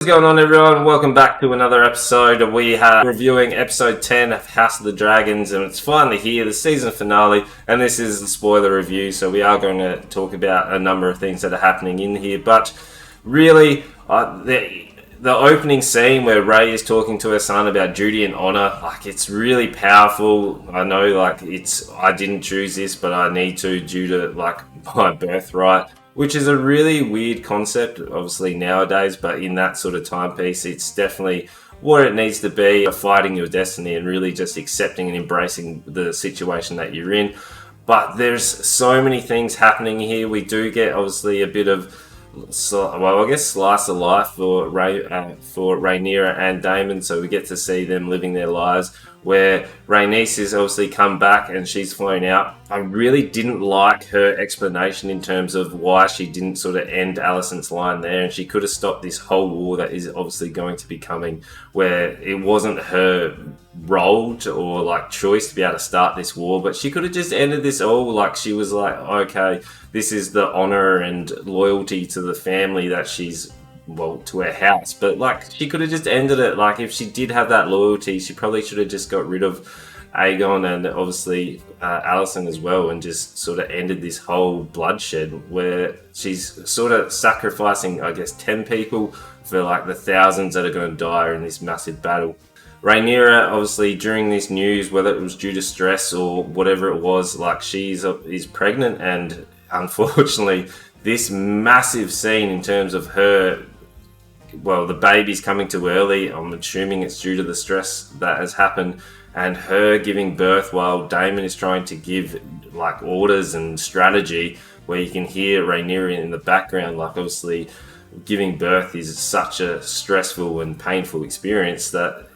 What's going on, everyone? Welcome back to another episode. We are reviewing episode 10 of House of the Dragons, and it's finally here, the season finale, and this is the spoiler review, so we are going to talk about a number of things that are happening in here, but really, the opening scene where Rey is talking to her son about duty and honor, it's really powerful. I know, I didn't choose this, but I need to due to, my birthright. Which is a really weird concept, obviously, nowadays, but in that sort of timepiece, it's definitely what it needs to be, fighting your destiny and really just accepting and embracing the situation that you're in. But there's so many things happening here. We do get, obviously, a bit of, slice of life for Rhaenyra and Daemon, so we get to see them living their lives, where Rhaenys has obviously come back and she's flown out. I really didn't like her explanation in terms of why she didn't sort of end Alicent's line there, and she could have stopped this whole war that is obviously going to be coming, where it wasn't her role or choice to be able to start this war, but she could have just ended this all. She was like, okay, this is the honor and loyalty to the family that she's to her house, but she could have just ended it. If she did have that loyalty, she probably should have just got rid of Aegon and obviously Alicent as well, and just sort of ended this whole bloodshed where she's sort of sacrificing, I guess, 10 people for the thousands that are going to die in this massive battle. Rhaenyra, obviously, during this news, whether it was due to stress or whatever it was, is pregnant, and unfortunately, this massive scene in terms of her, the baby's coming too early. I'm assuming it's due to the stress that has happened, and her giving birth while Daemon is trying to give orders and strategy, where you can hear Rhaenyra in the background. Obviously, giving birth is such a stressful and painful experience that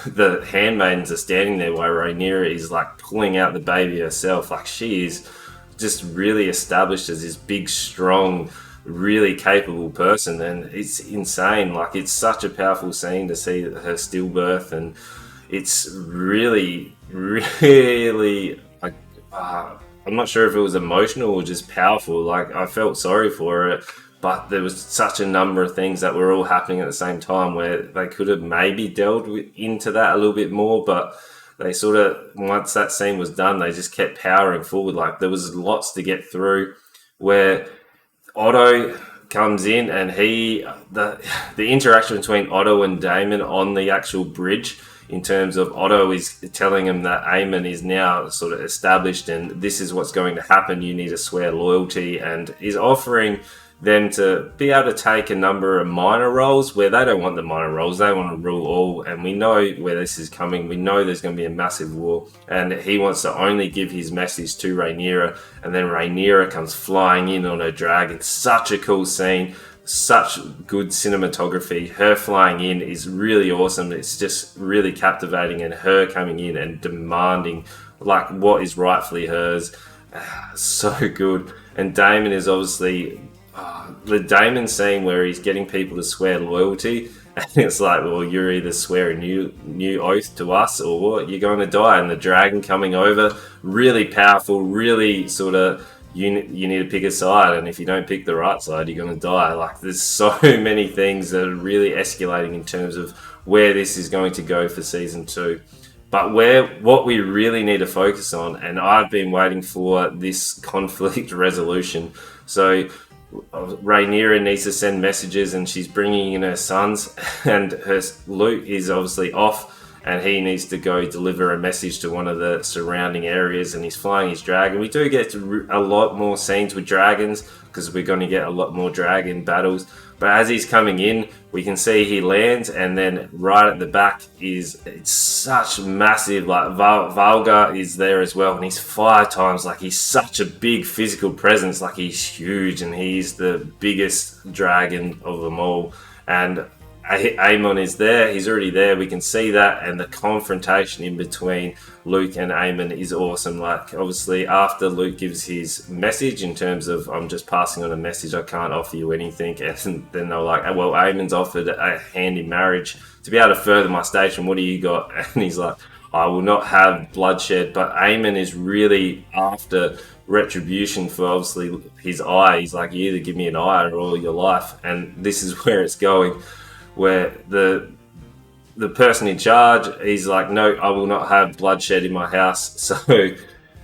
the handmaidens are standing there while Rhaenyra is pulling out the baby herself. She is just really established as this big, strong, really capable person, and it's insane. It's such a powerful scene to see her stillbirth, and it's really I'm not sure if it was emotional or just powerful. I felt sorry for her, but there was such a number of things that were all happening at the same time where they could have maybe delved into that a little bit more, but they sort of, once that scene was done, they just kept powering forward. There was lots to get through, where Otto comes in, and the interaction between Otto and Daemon on the actual bridge, in terms of Otto is telling him that Aemon is now sort of established and this is what's going to happen, you need to swear loyalty, and is offering them to be able to take a number of minor roles where they don't want the minor roles, they want to rule all, and we know where this is coming. We know there's going to be a massive war, and he wants to only give his message to Rhaenyra, and then Rhaenyra comes flying in on her dragon. Such a cool scene, such good cinematography. Her flying in is really awesome. It's just really captivating, and her coming in and demanding what is rightfully hers, so good. And Daemon is obviously the Daemon scene where he's getting people to swear loyalty, and it's you're either swearing new oath to us or you're going to die. And the dragon coming over, really powerful, really sort of, you need to pick a side, and if you don't pick the right side, you're going to die. There's so many things that are really escalating in terms of where this is going to go for season 2. But what we really need to focus on, and I've been waiting for this conflict resolution. So Rhaenyra needs to send messages, and she's bringing in her sons, and Luke is obviously off, and he needs to go deliver a message to one of the surrounding areas, and he's flying his dragon. We do get a lot more scenes with dragons because we're going to get a lot more dragon battles. But as he's coming in, we can see he lands, and then right at the back it's such massive, Valgar is there as well, and he's 5 times, he's such a big physical presence, he's huge, and he's the biggest dragon of them all. And Aemon is there, he's already there, we can see that, and the confrontation in between Luke and Aemon is awesome. Obviously, after Luke gives his message in terms of, I'm just passing on a message, I can't offer you anything, and then they're like, well, Aemon's offered a hand in marriage to be able to further my station, what do you got? And he's like, I will not have bloodshed. But Aemon is really after retribution for obviously his eye. He's like, you either give me an eye or all your life, and this is where it's going. where the person in charge, he's like, no, I will not have bloodshed in my house. So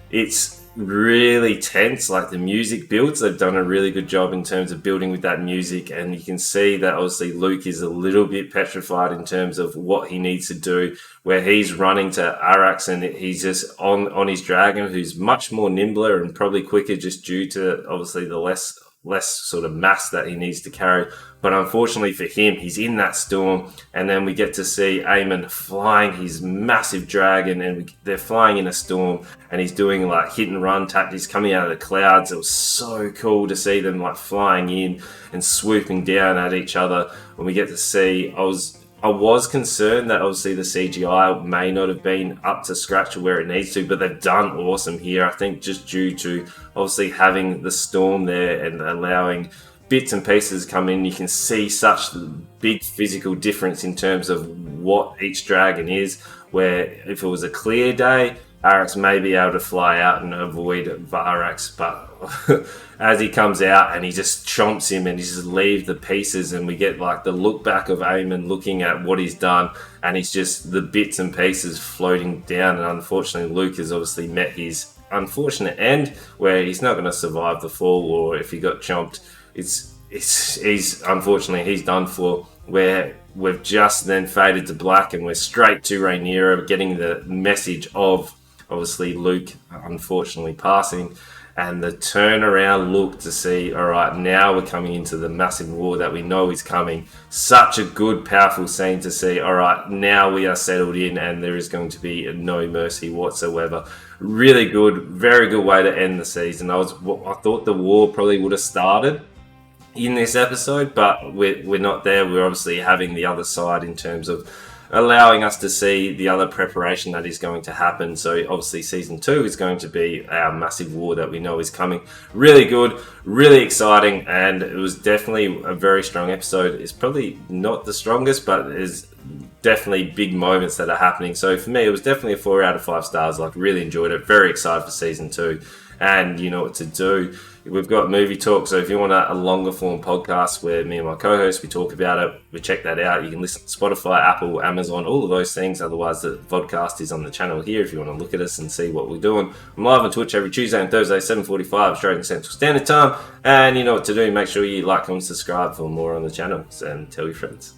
it's really tense. Like the music builds, they've done a really good job in terms of building with that music, and you can see that obviously Luke is a little bit petrified in terms of what he needs to do, where he's running to Arax and he's just on his dragon, who's much more nimbler and probably quicker, just due to obviously the less sort of mass that he needs to carry. But unfortunately for him, he's in that storm, and then we get to see Aemon flying his massive dragon, and they're flying in a storm, and he's doing like hit and run tactics coming out of the clouds. It was so cool to see them like flying in and swooping down at each other. When we get to see, I was concerned that obviously the CGI may not have been up to scratch where it needs to, but they've done awesome here. I think just due to obviously having the storm there and allowing bits and pieces come in, you can see such big physical difference in terms of what each dragon is, where if it was a clear day, Arax may be able to fly out and avoid Varax, but as he comes out and he just chomps him and he just leaves the pieces, and we get like the look back of Aemon looking at what he's done, and he's just the bits and pieces floating down. And unfortunately Luke has obviously met his unfortunate end, where he's not going to survive the fall, or if he got chomped, he's unfortunately he's done for. Where we've just then faded to black and we're straight to Rhaenyra getting the message of obviously Luke unfortunately passing, and the turnaround look to see, all right, now we're coming into the massive war that we know is coming. Such a good, powerful scene to see, all right, now we are settled in and there is going to be no mercy whatsoever. Really good, very good way to end the season. I thought the war probably would have started in this episode, but we're not there. We're obviously having the other side in terms of allowing us to see the other preparation that is going to happen. So obviously season 2 is going to be our massive war that we know is coming. Really good, really exciting, and it was definitely a very strong episode. It's probably not the strongest, but there's definitely big moments that are happening. So for me, it was definitely a 4 out of 5 stars. Like, really enjoyed it. Very excited for season 2. And you know what to do. We've got Movie Talk, so if you want a longer form podcast where me and my co-host, we talk about it, we check that out. You can listen to Spotify, Apple, Amazon, all of those things. Otherwise, the podcast is on the channel here if you want to look at us and see what we're doing. I'm live on Twitch every Tuesday and Thursday, 7:45 Australian Central Standard Time. And you know what to do. Make sure you like, comment, subscribe for more on the channel, and tell your friends.